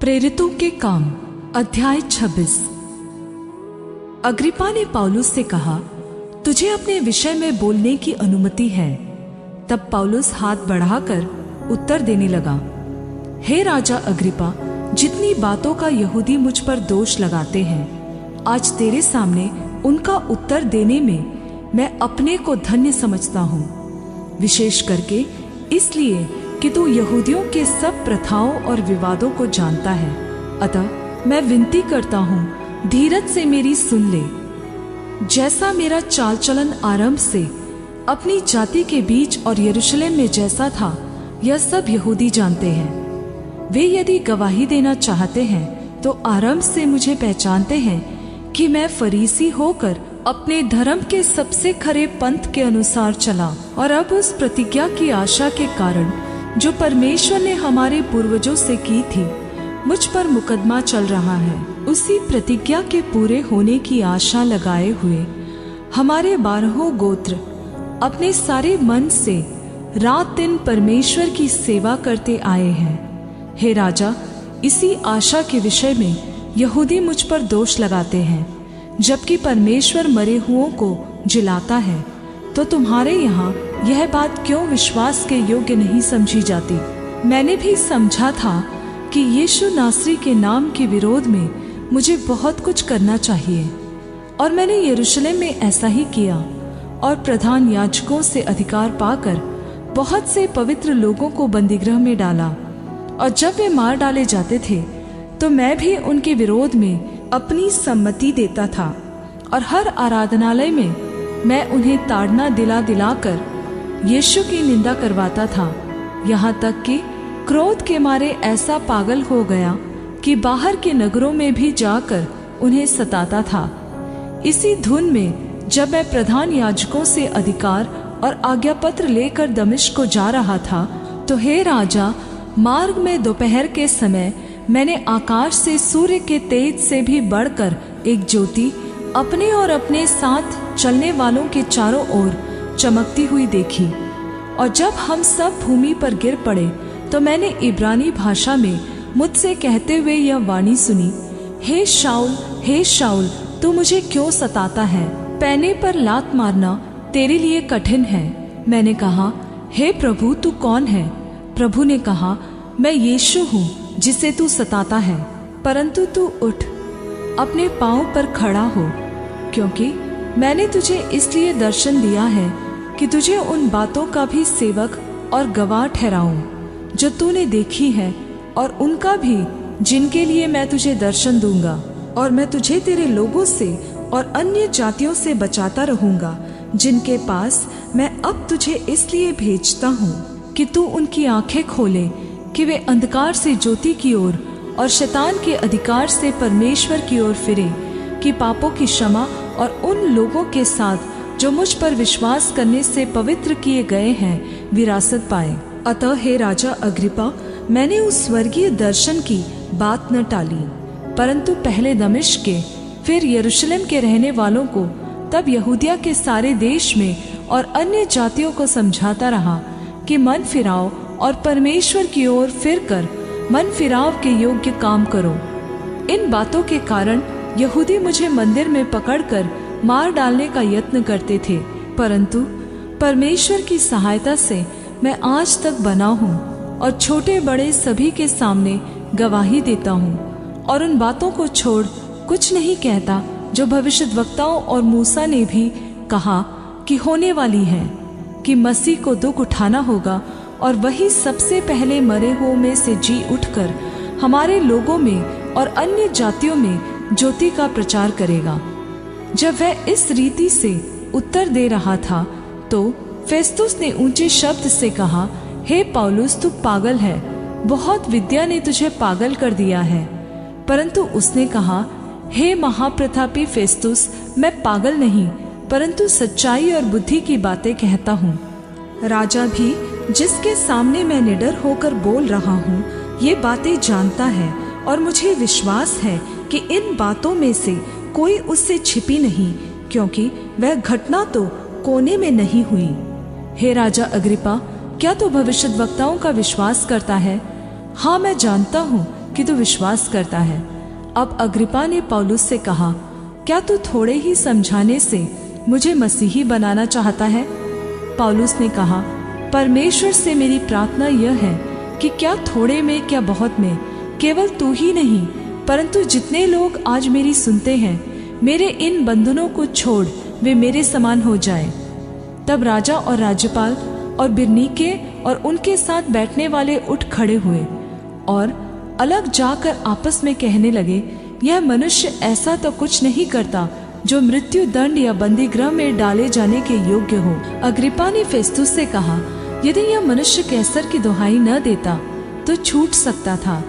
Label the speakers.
Speaker 1: प्रेरितों के काम अध्याय 26। अग्रिप्पा ने पौलुस से कहा, तुझे अपने विषय में बोलने की अनुमति है। तब पौलुस हाथ बढ़ाकर उत्तर देने लगा, हे राजा अग्रिप्पा, जितनी बातों का यहूदी मुझ पर दोष लगाते हैं, आज तेरे सामने उनका उत्तर देने में मैं अपने को धन्य समझता हूँ, विशेष करके इसलिए कि तू यहूदियों के सब प्रथाओं और विवादों को जानता है। अतः मैं विनती करता हूँ, धीरज से मेरी सुन ले। जैसा मेरा चाल चलन आरंभ से अपनी जाति के बीच और यरूशलेम में जैसा था, यह सब यहूदी जानते हैं। वे यदि गवाही देना चाहते हैं तो आरंभ से मुझे पहचानते हैं कि मैं फरीसी होकर अपने धर्म के सबसे खरे पंथ के अनुसार चला, और अब उस प्रतिज्ञा की आशा के कारण जो परमेश्वर ने हमारे पूर्वजों से की थी, मुझ पर मुकदमा चल रहा है। उसी प्रतिज्ञा के पूरे होने की आशा लगाए हुए हमारे 12 गोत्र अपने सारे मन से रात दिन परमेश्वर की सेवा करते आए हैं। हे राजा, इसी आशा के विषय में यहूदी मुझ पर दोष लगाते हैं, जबकि परमेश्वर मरे हुओं को जिलाता है। तो तुम्हारे यहाँ यह बात क्यों विश्वास के योग्य नहीं समझी जाती? मैंने भी समझा था कि यीशु नासरी के नाम के विरोध में मुझे बहुत कुछ करना चाहिए, और मैंने यरूशलेम में ऐसा ही किया, और प्रधान याजकों से अधिकार पाकर बहुत से पवित्र लोगों को बंदीगृह में डाला। और जब वे मार डाले जाते थे तो मैं भी उनके विरोध में अपनी सम्मति देता था, और हर आराधनालय में मैं उन्हें ताड़ना दिला दिलाकर यीशु की निंदा करवाता था। यहाँ तक कि क्रोध के मारे ऐसा पागल हो गया कि बाहर के नगरों में भी जाकर उन्हें सताता था। इसी धुन में जब मैं प्रधान याजकों से अधिकार और आज्ञापत्र लेकर दमिश्क को जा रहा था, तो हे राजा, मार्ग में दोपहर के समय मैंने आकाश से सूर्य के तेज से भी बढ़कर एक ज्योति अपने और अपने साथ चलने वालों के चारों ओर चमकती हुई देखी। और जब हम सब भूमि पर गिर पड़े तो मैंने इब्रानी भाषा में मुझसे कहते हुए यह वाणी सुनी, हे शाऊल, तू मुझे क्यों सताता है? पैने पर लात मारना तेरे लिए कठिन है। मैंने कहा, हे प्रभु, तू कौन है? प्रभु ने कहा, मैं यीशु हूँ जिसे तू सताता है। परंतु तू उठ, अपने पांव पर खड़ा हो, क्योंकि मैंने तुझे इसलिए दर्शन दिया है कि तुझे उन बातों का भी सेवक और गवाह ठहराऊं जो तूने देखी है, और उनका भी जिनके लिए मैं तुझे दर्शन दूंगा। और मैं तुझे तेरे लोगों से और अन्य जातियों से बचाता रहूंगा, जिनके पास मैं अब तुझे इसलिए भेजता हूँ कि तू उनकी आंखें खोले कि वे अंधकार से ज्योति की ओर और शैतान के अधिकार से परमेश्वर की ओर फिरे, कि पापों की क्षमा और उन लोगों के साथ जो मुझ पर विश्वास करने से पवित्र किए गए हैं विरासत पाए। अतः हे राजा अग्रिप्पा, मैंने उस स्वर्गीय दर्शन की बात न टाली, परंतु पहले दमिश्क के, फिर यरूशलेम के रहने वालों को, तब यहूदिया के सारे देश में और अन्य जातियों को समझाता रहा कि मन फिराओ और परमेश्वर की ओर फिरकर मन फिराव के योग्य काम करो। इन बातों के कारण यहूदी मुझे मंदिर में पकड़कर मार डालने का यत्न करते थे, परंतु परमेश्वर की सहायता से मैं आज तक बना हूँ, और छोटे बड़े सभी के सामने गवाही देता हूँ, और उन बातों को छोड़ कुछ नहीं कहता जो भविष्यद्वक्ताओं और मूसा ने भी कहा कि होने वाली है, कि मसीह को दुख उठाना होगा, और वही सबसे पहले मरे हुओं में से जी उठकर हमारे लोगों में और अन्य जातियों में ज्योति का प्रचार करेगा। जब वह इस रीति से उत्तर दे रहा था तो फेस्तुस ने ऊंचे शब्द से कहा, हे पौलुस, तू पागल है, बहुत विद्या ने तुझे पागल कर दिया है। परंतु उसने कहा, हे महाप्रतापी फेस्तुस, मैं पागल नहीं, परंतु सच्चाई और बुद्धि की बातें कहता हूँ। राजा भी, जिसके सामने मैं निडर होकर बोल रहा हूँ, ये बातें जानता है, और मुझे विश्वास है कि इन बातों में से कोई उससे छिपी नहीं, क्योंकि वह घटना तो कोने में नहीं हुई। हे राजा अग्रिप्पा, क्या तू भविष्यद्वक्ताओं का विश्वास करता है? हाँ, मैं जानता हूँ कि तू विश्वास करता है। अब अग्रिप्पा ने पौलुस से कहा, क्या तू थोड़े ही समझाने से मुझे मसीही बनाना चाहता है? पौलुस ने कहा, परमेश्वर से मेरी प्रार्थना यह है कि क्या थोड़े में क्या बहुत में केवल तू ही नहीं परंतु जितने लोग आज मेरी सुनते हैं, मेरे इन बंधनों को छोड़ वे मेरे समान हो जाए। तब राजा और राज्यपाल और बिरनीके और उनके साथ बैठने वाले उठ खड़े हुए और अलग जाकर आपस में कहने लगे, यह मनुष्य ऐसा तो कुछ नहीं करता जो मृत्यु दंड या बंदी गृह में डाले जाने के योग्य हो। अग्रिप्पा ने फेस्तुस से कहा, यदि यह मनुष्य कैसर की दुहाई न देता तो छूट सकता था,